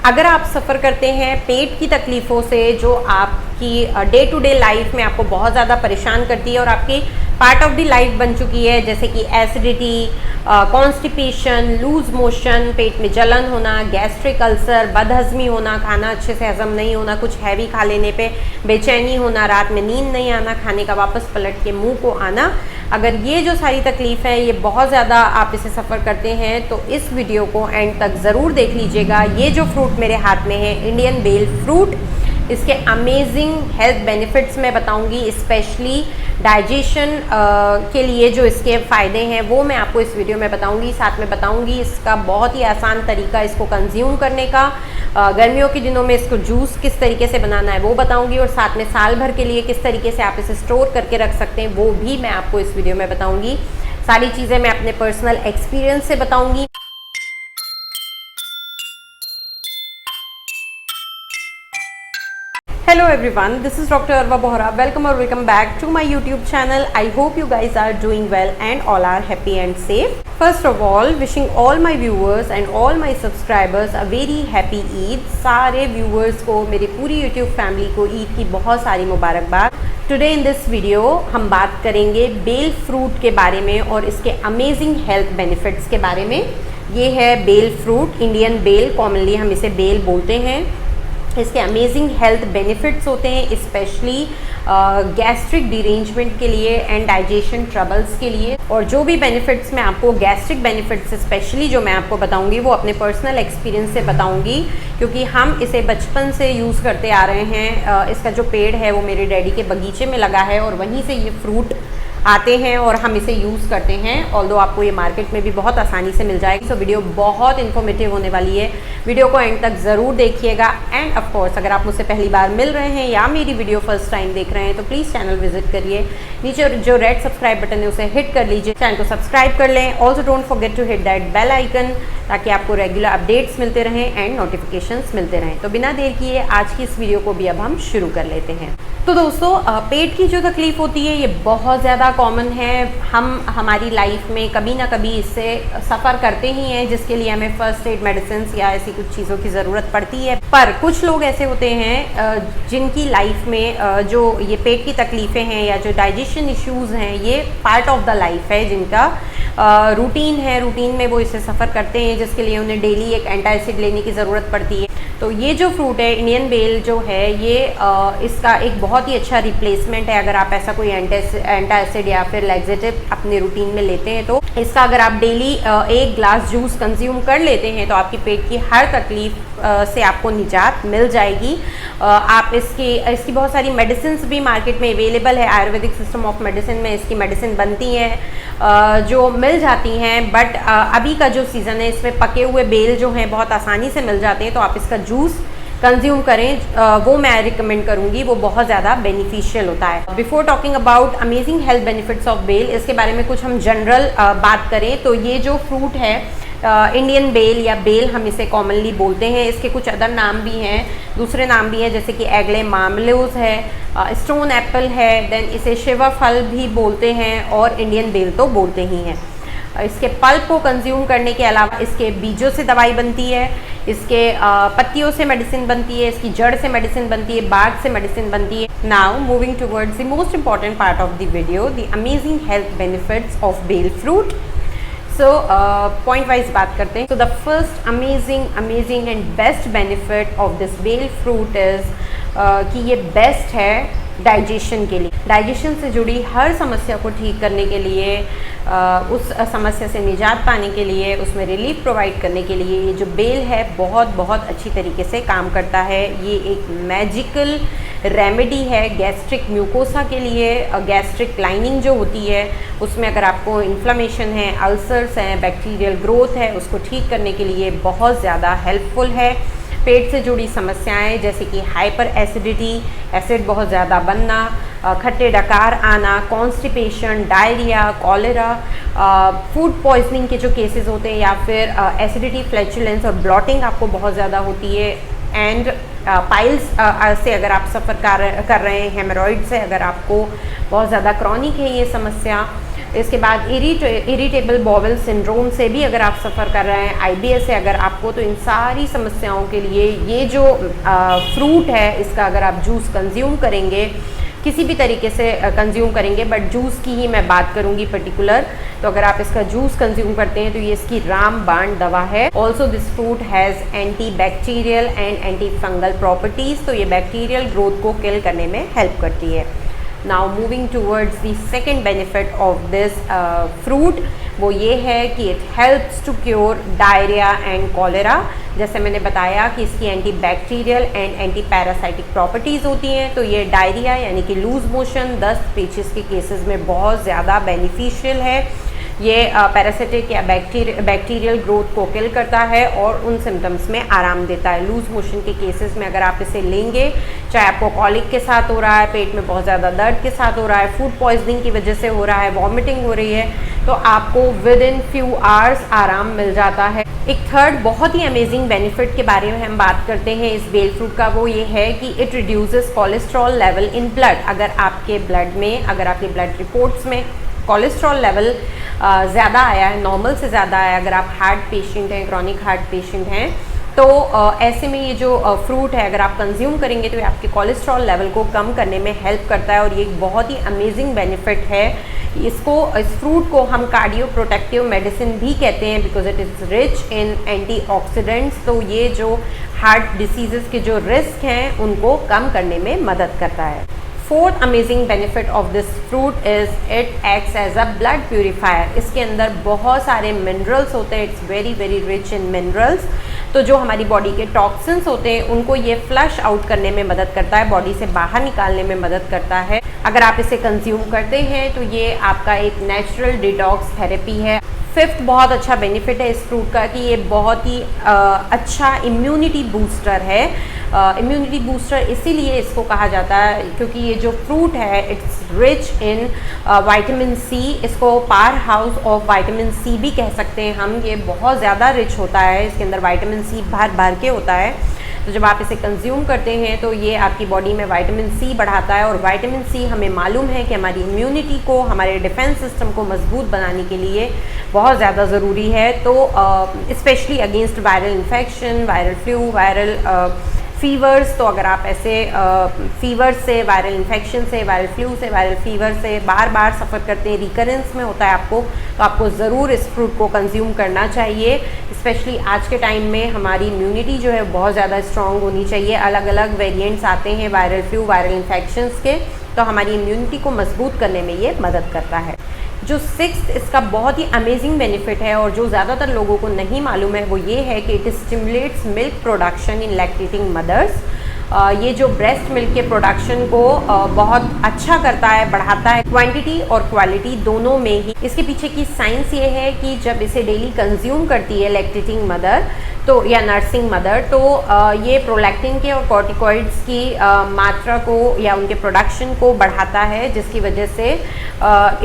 अगर आप सफ़र करते हैं पेट की तकलीफ़ों से जो आपकी डे टू डे लाइफ में आपको बहुत ज़्यादा परेशान करती है और आपकी पार्ट ऑफ द लाइफ बन चुकी है, जैसे कि एसिडिटी, कॉन्स्टिपेशन, लूज मोशन, पेट में जलन होना, गैस्ट्रिक अल्सर, बदहज़मी होना, खाना अच्छे से हज़म नहीं होना, कुछ हैवी खा लेने पे बेचैनी होना, रात में नींद नहीं आना, खाने का वापस पलट के मुंह को आना, अगर ये जो सारी तकलीफ़ है ये बहुत ज़्यादा आप इसे सफ़र करते हैं तो इस वीडियो को एंड तक ज़रूर देख लीजिएगा। ये जो फ्रूट मेरे हाथ में है इंडियन बेल फ्रूट, इसके अमेजिंग हेल्थ बेनिफिट्स मैं बताऊंगी, स्पेशली डाइजेशन के लिए जो इसके फ़ायदे हैं वो मैं आपको इस वीडियो में बताऊंगी। साथ में बताऊंगी इसका बहुत ही आसान तरीका इसको कंज्यूम करने का, गर्मियों के दिनों में इसको जूस किस तरीके से बनाना है वो बताऊंगी, और साथ में साल भर के लिए किस तरीके से आप इसे स्टोर करके रख सकते हैं वो भी मैं आपको इस वीडियो में बताऊँगी। सारी चीज़ें मैं अपने पर्सनल एक्सपीरियंस से बताऊँगी। Hello everyone, this is Dr. Arwa Bohra. Welcome back to my YouTube channel. I hope you guys are doing well and all are happy and safe. First of all, wishing all my viewers and all my subscribers a very happy Eid. सारे viewers को, मेरी पूरी YouTube family को ईद की बहुत सारी मुबारकबाद। Today in this video हम बात करेंगे बेल फ्रूट के बारे में और इसके अमेजिंग हेल्थ बेनिफिट्स के बारे में। ये है bael fruit, Indian bael, commonly हम इसे बेल बोलते हैं। इसके अमेजिंग हेल्थ बेनिफिट्स होते हैं, स्पेशली गैस्ट्रिक डिरेंजमेंट के लिए एंड डाइजेशन ट्रबल्स के लिए। और जो भी बेनिफिट्स मैं आपको, गैस्ट्रिक बेनिफिट्स स्पेशली जो मैं आपको बताऊंगी वो अपने पर्सनल एक्सपीरियंस से बताऊंगी, क्योंकि हम इसे बचपन से यूज़ करते आ रहे हैं। इसका जो पेड़ है वो मेरे डैडी के बगीचे में लगा है और वहीं से ये फ्रूट आते हैं और हम इसे यूज़ करते हैं। ऑल्दो आपको ये मार्केट में भी बहुत आसानी से मिल जाएगी। सो वीडियो बहुत इन्फॉर्मेटिव होने वाली है, वीडियो को एंड तक ज़रूर देखिएगा। एंड ऑफ कोर्स अगर आप मुझसे पहली बार मिल रहे हैं या मेरी वीडियो फर्स्ट टाइम देख रहे हैं तो प्लीज़ चैनल विजिट करिए। नीचे जो रेड सब्सक्राइब बटन है उसे हिट कर लीजिए, चैनल को सब्सक्राइब कर लें। Also don't forget to hit that bell icon ताकि आपको रेगुलर अपडेट्स मिलते रहें एंड नोटिफिकेशंस मिलते रहें। तो बिना देर किए आज की इस वीडियो को भी अब हम शुरू कर लेते हैं। तो दोस्तों, पेट की जो तकलीफ़ होती है ये बहुत ज़्यादा कॉमन है। हम हमारी लाइफ में कभी ना कभी इससे सफ़र करते ही हैं, जिसके लिए हमें फर्स्ट एड मेडिसिन या ऐसी कुछ चीज़ों की ज़रूरत पड़ती है। पर कुछ लोग ऐसे होते हैं जिनकी लाइफ में जो ये पेट की तकलीफ़ें हैं या जो डाइजेशन इश्यूज़ हैं ये पार्ट ऑफ द लाइफ है, जिनका रूटीन है, रूटीन में वो इससे सफ़र करते हैं, जिसके लिए उन्हें डेली एक एंटासिड लेने की ज़रूरत पड़ती है। तो ये जो फ्रूट है इंडियन बेल जो है ये इसका एक बहुत ही अच्छा रिप्लेसमेंट है। अगर आप ऐसा कोई एंटासिड या फिर लैक्सेटिव अपने रूटीन में लेते हैं तो इसका अगर आप डेली एक ग्लास जूस कंज्यूम कर लेते हैं तो आपकी पेट की हर तकलीफ से आपको निजात मिल जाएगी। आप इसकी बहुत सारी मेडिसिन भी मार्केट में अवेलेबल है। आयुर्वेदिक सिस्टम ऑफ मेडिसिन में इसकी मेडिसिन बनती हैं जो मिल जाती हैं, बट अभी का जो सीज़न है इसमें पके हुए बेल जो हैं बहुत आसानी से मिल जाते हैं, तो आप इसका जूस कंज्यूम करें, वो मैं रिकमेंड करूंगी, वो बहुत ज़्यादा बेनिफिशियल होता है। Before talking about amazing health benefits of bael, इसके बारे में कुछ हम जनरल बात करें तो ये जो फ्रूट है इंडियन बेल या बेल हम इसे कॉमनली बोलते हैं। इसके कुछ अदर नाम भी हैं, दूसरे नाम भी हैं, जैसे कि एग्ले मामलोज है, स्टोन एप्पल है, देन इसे शिवा फल भी बोलते हैं और इंडियन बेल तो बोलते ही हैं। इसके पल्प को कंज्यूम करने के अलावा इसके बीजों से दवाई बनती है, इसके पत्तियों से मेडिसिन बनती है, इसकी जड़ से मेडिसिन बनती है, बाग से मेडिसिन बनती है। Now moving towards the most important part of the video, the amazing health benefits of bael fruit. So point wise बात करते हैं। So the first amazing and best benefit of this bael fruit is कि ये best है digestion के लिए। Digestion से जुड़ी हर समस्या को ठीक करने के लिए, उस समस्या से निजात पाने के लिए, उसमें रिलीफ प्रोवाइड करने के लिए ये जो बेल है बहुत अच्छी तरीके से काम करता है। ये एक मैजिकल रेमेडी है गैस्ट्रिक म्यूकोसा के लिए। गैस्ट्रिक लाइनिंग जो होती है उसमें अगर आपको इन्फ्लेमेशन है, अल्सर्स हैं, बैक्टीरियल ग्रोथ है, उसको ठीक करने के लिए बहुत ज़्यादा हेल्पफुल है। पेट से जुड़ी समस्याएं जैसे कि हाइपर एसिडिटी, एसिड बहुत ज़्यादा बनना, खट्टे डकार आना, constipation, diarrhoea, cholera, food poisoning के जो केसेस होते हैं, या फिर एसिडिटी, फ्लैचुलेंस और ब्लॉटिंग आपको बहुत ज़्यादा होती है, एंड पाइल्स से अगर आप सफ़र कर रहे हैं, हेमरॉइड से अगर आपको बहुत ज़्यादा क्रॉनिक है ये समस्या, इसके बाद इरिटेबल बॉवल सिंड्रोम से भी अगर आप सफ़र कर रहे हैं, IBS है अगर आपको, तो इन सारी समस्याओं के लिए ये जो फ्रूट है इसका अगर आप जूस कंज्यूम करेंगे, किसी भी तरीके से कंज्यूम करेंगे, बट जूस की ही मैं बात करूंगी पर्टिकुलर, तो अगर आप इसका जूस कंज्यूम करते हैं तो ये इसकी रामबाण दवा है। Also this fruit has anti bacterial and anti fungal properties, तो ये बैक्टीरियल ग्रोथ को किल करने में हेल्प करती है। Now moving towards the second benefit of this fruit, वो ये है कि it helps to cure diarrhoea and cholera. जैसे मैंने बताया कि इसकी anti bacterial and anti parasitic properties होती हैं, तो ये डायरिया यानी कि लूज मोशन, दस्त, पेचिस के केसेस में बहुत ज़्यादा बेनिफिशियल है। ये पैरासिटिक या बैक्टीरियल ग्रोथ को किल करता है और उन सिम्टम्स में आराम देता है। लूज मोशन के केसेस में अगर आप इसे लेंगे, चाहे आपको कॉलिक के साथ हो रहा है, पेट में बहुत ज़्यादा दर्द के साथ हो रहा है, फूड पॉइजनिंग की वजह से हो रहा है, वॉमिटिंग हो रही है, तो आपको विद इन फ्यू आवर्स आराम मिल जाता है। एक थर्ड बहुत ही अमेजिंग बेनिफिट के बारे में हम बात करते हैं इस बेल फ्रूट का, वो ये है कि it reduces cholesterol level in blood. अगर आपके ब्लड में, अगर आपके ब्लड रिपोर्ट्स में कोलेस्ट्रॉल लेवल ज़्यादा आया है, नॉर्मल से ज़्यादा आया, अगर आप हार्ट पेशेंट हैं, क्रॉनिक हार्ट पेशेंट हैं, तो ऐसे में ये जो फ्रूट है अगर आप कंज्यूम करेंगे तो ये आपके कोलेस्ट्रॉल लेवल को कम करने में हेल्प करता है और ये एक बहुत ही अमेजिंग बेनिफिट है। इस फ्रूट को हम कार्डियो प्रोटेक्टिव मेडिसिन भी कहते हैं because it is rich in antioxidants, तो ये जो हार्ट डिसीजेस के जो रिस्क हैं उनको कम करने में मदद करता है। Fourth amazing benefit of this fruit is it acts as a blood purifier. इसके अंदर बहुत सारे मिनरल्स होते हैं, it's very very rich in minerals, तो जो हमारी बॉडी के टॉक्सिन्स होते हैं उनको ये फ्लश आउट करने में मदद करता है, बॉडी से बाहर निकालने में मदद करता है। अगर आप इसे कंज्यूम करते हैं तो ये आपका एक नेचुरल डिटॉक्स थेरेपी है। फिफ्थ बहुत अच्छा बेनिफिट है इस फ्रूट का कि ये बहुत ही अच्छा इम्यूनिटी बूस्टर है। इम्यूनिटी बूस्टर इसीलिए इसको कहा जाता है क्योंकि ये जो फ्रूट है it's rich in vitamin C, इसको powerhouse of vitamin C भी कह सकते हैं हम। ये बहुत ज़्यादा रिच होता है, इसके अंदर विटामिन सी भर भर के होता है, तो जब आप इसे कंज्यूम करते हैं तो ये आपकी बॉडी में विटामिन सी बढ़ाता है और विटामिन सी हमें मालूम है कि हमारी इम्यूनिटी को, हमारे डिफेंस सिस्टम को मजबूत बनाने के लिए बहुत ज़्यादा ज़रूरी है। तो specially against viral infection, viral flu, viral fevers, तो अगर आप ऐसे फीवर से, वायरल इन्फेक्शन से, वायरल फ्लू से, वायरल फीवर से बार बार सफ़र करते हैं, रिकरेंस में होता है आपको, तो आपको ज़रूर इस फ्रूट को कंज्यूम करना चाहिए। स्पेशली आज के टाइम में हमारी इम्यूनिटी जो है बहुत ज़्यादा स्ट्रॉन्ग होनी चाहिए। अलग अलग वेरिएंट्स आते हैं वायरल फ्लू, वायरल इन्फेक्शंस के, तो हमारी इम्यूनिटी को मजबूत करने में ये मदद करता है। जो सिक्स्थ इसका बहुत ही अमेजिंग बेनिफिट है और जो ज़्यादातर लोगों को नहीं मालूम है वो ये है कि it stimulates milk production in lactating mothers. ये जो ब्रेस्ट मिल्क के प्रोडक्शन को बहुत अच्छा करता है, बढ़ाता है, क्वांटिटी और क्वालिटी दोनों में ही। इसके पीछे की साइंस ये है कि जब इसे डेली कंज्यूम करती है लैक्टेटिंग मदर तो या नर्सिंग मदर, तो ये प्रोलैक्टिन के और कॉर्टिकॉइड्स की मात्रा को या उनके प्रोडक्शन को बढ़ाता है, जिसकी वजह से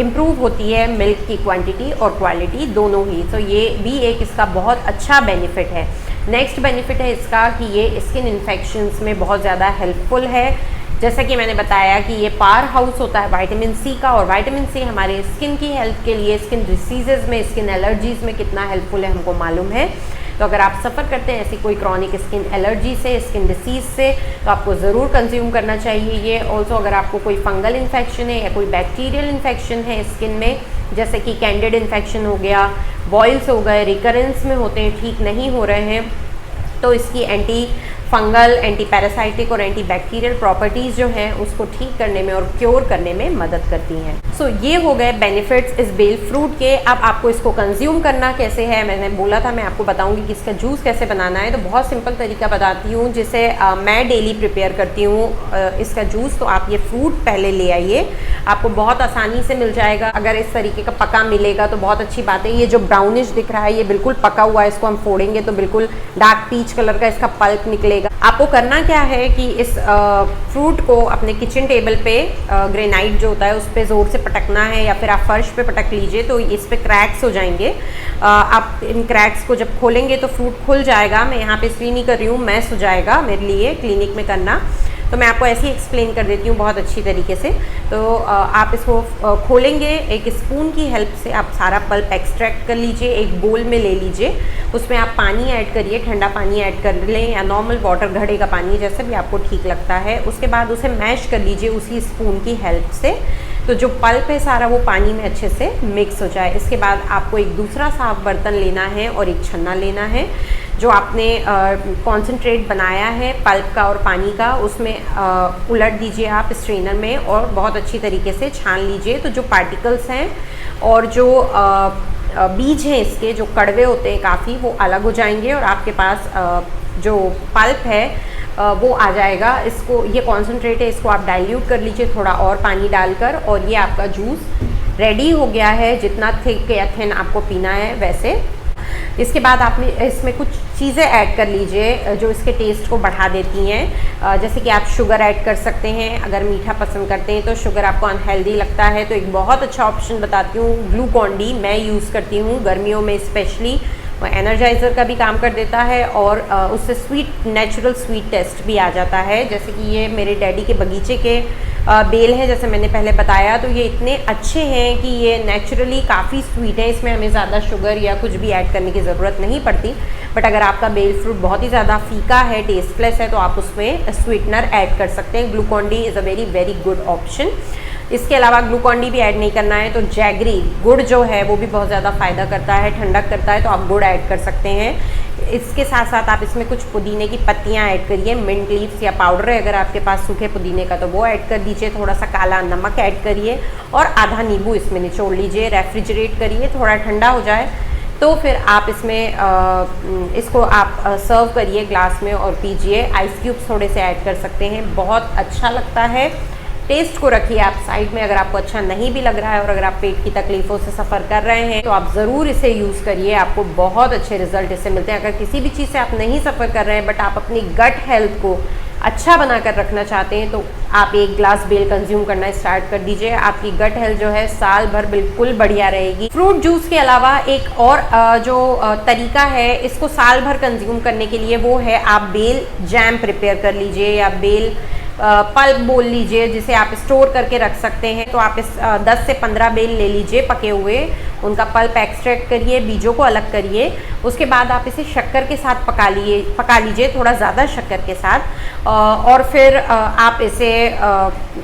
इम्प्रूव होती है मिल्क की क्वांटिटी और क्वालिटी दोनों ही। तो ये भी एक इसका बहुत अच्छा बेनिफिट है। नेक्स्ट बेनिफिट है इसका कि ये स्किन इन्फेक्शंस में बहुत ज़्यादा हेल्पफुल है। जैसा कि मैंने बताया कि ये पावर हाउस होता है विटामिन सी का, और विटामिन सी हमारे स्किन की हेल्थ के लिए, स्किन डिसीजेज़ में, स्किन एलर्जीज़ में कितना हेल्पफुल है हमको मालूम है। तो अगर आप सफ़र करते हैं ऐसी कोई क्रॉनिक स्किन एलर्जी से, स्किन डिसीज़ से, तो आपको ज़रूर कंज्यूम करना चाहिए ये। ऑल्सो अगर आपको कोई फंगल इन्फेक्शन है या कोई बैक्टीरियल इन्फेक्शन है स्किन में, जैसे कि कैंडिड इन्फेक्शन हो गया, बॉयल्स हो गए, रिकरेंस में होते हैं, ठीक नहीं हो रहे हैं, तो इसकी एंटी फंगल, एंटी पैरासाइटिक और एंटी बैक्टीरियल प्रॉपर्टीज़ जो हैं उसको ठीक करने में और क्योर करने में मदद करती हैं। सो ये हो गए बेनिफिट्स इस बेल फ्रूट के। अब आपको इसको कंज्यूम करना कैसे है, मैंने बोला था मैं आपको बताऊंगी कि इसका जूस कैसे बनाना है, तो बहुत सिंपल तरीका बताती हूँ जिसे मैं डेली प्रिपेयर करती हूँ इसका जूस। तो आप ये फ्रूट पहले ले आइए, आपको बहुत आसानी से मिल जाएगा। अगर इस तरीके का पका मिलेगा तो बहुत अच्छी बात है। ये जो ब्राउनिश दिख रहा है ये बिल्कुल पका हुआ है, इसको हम फोड़ेंगे तो बिल्कुल डार्क पीच कलर का इसका पल्प निकलेगा। आपको करना क्या है कि इस फ्रूट को अपने किचन टेबल पे ग्रेनाइट जो होता है उस पर ज़ोर से पटकना है, या फिर आप फर्श पे पटक लीजिए तो इस पे क्रैक्स हो जाएंगे। आप इन क्रैक्स को जब खोलेंगे तो फ्रूट खुल जाएगा। मैं यहाँ पे इसलिए नहीं कर रही हूँ, मैस हो जाएगा मेरे लिए क्लिनिक में करना। तो मैं आपको ऐसे ही एक्सप्लेन कर देती हूँ बहुत अच्छी तरीके से। तो आप इसको खोलेंगे, एक स्पून की हेल्प से आप सारा पल्प एक्सट्रैक्ट कर लीजिए, एक बोल में ले लीजिए, उसमें आप पानी ऐड करिए, ठंडा पानी ऐड कर लें या नॉर्मल वाटर, घड़े का पानी, जैसे भी आपको ठीक लगता है। उसके बाद उसे मैश कर लीजिए उसी स्पून की हेल्प से, तो जो पल्प है सारा वो पानी में अच्छे से मिक्स हो जाए। इसके बाद आपको एक दूसरा साफ बर्तन लेना है और एक छन्ना लेना है, जो आपने कॉन्सेंट्रेट बनाया है पल्प का और पानी का, उसमें उलट दीजिए आप स्ट्रेनर में और बहुत अच्छी तरीके से छान लीजिए। तो जो पार्टिकल्स हैं और जो बीज हैं इसके, जो कड़वे होते हैं काफ़ी, वो अलग हो जाएंगे और आपके पास जो पल्प है वो आ जाएगा। इसको, ये कॉन्सेंट्रेट है, इसको आप डाइल्यूट कर लीजिए थोड़ा और पानी डालकर, और ये आपका जूस रेडी हो गया है। जितना थिक या थिन आपको पीना है वैसे। इसके बाद आपने इसमें कुछ चीज़ें ऐड कर लीजिए जो इसके टेस्ट को बढ़ा देती हैं, जैसे कि आप शुगर ऐड कर सकते हैं। अगर मीठा पसंद करते हैं तो, शुगर आपको अनहेल्दी लगता है तो एक बहुत अच्छा ऑप्शन बताती हूँ, ग्लूकॉन-डी मैं यूज़ करती हूँ गर्मियों में स्पेशली। वो एनर्जाइज़र का भी काम कर देता है और उससे स्वीट, नेचुरल स्वीट टेस्ट भी आ जाता है। जैसे कि ये मेरे डैडी के बगीचे के बेल हैं, जैसे मैंने पहले बताया, तो ये इतने अच्छे हैं कि ये नेचुरली काफ़ी स्वीट है, इसमें हमें ज़्यादा शुगर या कुछ भी ऐड करने की ज़रूरत नहीं पड़ती। बट अगर आपका बेल फ्रूट बहुत ही ज़्यादा फीका है, टेस्टलेस है, तो आप उसमें स्वीटनर ऐड कर सकते हैं। Glucon-D is a very very good option. इसके अलावा ग्लूकॉन-डी भी ऐड नहीं करना है तो जैगरी गुड़ जो है वो भी बहुत ज़्यादा फ़ायदा करता है, ठंडक करता है, तो आप गुड़ ऐड कर सकते हैं। इसके साथ साथ आप इसमें कुछ पुदीने की पत्तियां ऐड करिए, मिंट लीव्स या पाउडर है अगर आपके पास सूखे पुदीने का तो वो ऐड कर दीजिए। थोड़ा सा काला नमक ऐड करिए और आधा नींबू इसमें निचोड़ लीजिए, रेफ्रिजरेट करिए, थोड़ा ठंडा हो जाए तो फिर आप इसमें इसको आप सर्व करिए ग्लास में और पीजिए। आइस क्यूब्स थोड़े से ऐड कर सकते हैं, बहुत अच्छा लगता है। टेस्ट को रखिए आप साइड में, अगर आपको अच्छा नहीं भी लग रहा है और अगर आप पेट की तकलीफ़ों से सफ़र कर रहे हैं तो आप ज़रूर इसे यूज़ करिए, आपको बहुत अच्छे रिजल्ट इससे मिलते हैं। अगर किसी भी चीज़ से आप नहीं सफ़र कर रहे हैं बट आप अपनी गट हेल्थ को अच्छा बनाकर रखना चाहते हैं तो आप एक ग्लास बेल कंज्यूम करना स्टार्ट कर दीजिए, आपकी गट हेल्थ जो है साल भर बिल्कुल बढ़िया रहेगी। फ्रूट जूस के अलावा एक और जो तरीका है इसको साल भर कंज्यूम करने के लिए, वो है आप बेल जैम प्रिपेयर कर लीजिए या बेल पल्प बोल लीजिए, जिसे आप स्टोर करके रख सकते हैं। तो आप इस 10 से 15 बेल ले लीजिए पके हुए, उनका पल्प एक्सट्रैक्ट करिए, बीजों को अलग करिए, उसके बाद आप इसे शक्कर के साथ पका लीजिए थोड़ा ज़्यादा शक्कर के साथ, और फिर आप इसे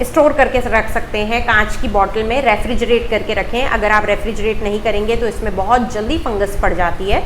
स्टोर करके रख सकते हैं कांच की बॉटल में, रेफ्रिजरेट करके रखें। अगर आप रेफ्रिजरेट नहीं करेंगे तो इसमें बहुत जल्दी फंगस पड़ जाती है,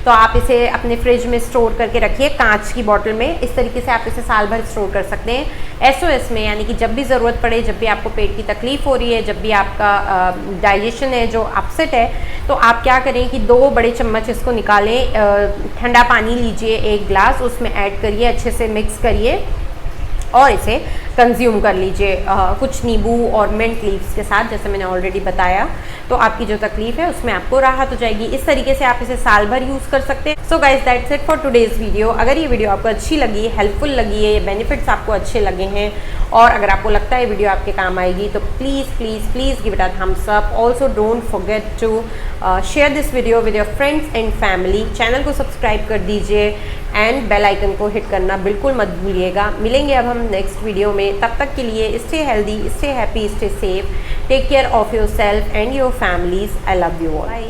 तो आप इसे अपने फ्रिज में स्टोर करके रखिए कांच की बॉटल में। इस तरीके से आप इसे साल भर स्टोर कर सकते हैं SOS में, यानी कि जब भी ज़रूरत पड़े, जब भी आपको पेट की तकलीफ़ हो रही है, जब भी आपका डाइजेशन है जो अपसेट है, तो आप क्या करें कि 2 बड़े चम्मच इसको निकालें, ठंडा पानी लीजिए 1 गिलास, उसमें ऐड करिए, अच्छे से मिक्स करिए और इसे कंज्यूम कर लीजिए कुछ नींबू और मिंट लीव्स के साथ, जैसे मैंने ऑलरेडी बताया। तो आपकी जो तकलीफ़ है उसमें आपको राहत हो जाएगी। इस तरीके से आप इसे साल भर यूज़ कर सकते हैं। So guys, that's it for today's video. अगर ये वीडियो आपको अच्छी लगी, हेल्पफुल लगी है, ये बेनिफिट्स आपको अच्छे लगे हैं और अगर आपको लगता है वीडियो आपके काम आएगी तो please please please give it a thumbs up. Also don't forget to share this video with your friends and family. Channel को सब्सक्राइब कर दीजिए एंड बेल आइकन को हिट करना बिल्कुल मत भूलिएगा। मिलेंगे अब हम नेक्स्ट वीडियो में, तब तक के लिए stay healthy, stay happy, stay safe, take care of yourself and your families. I love you all. Bye.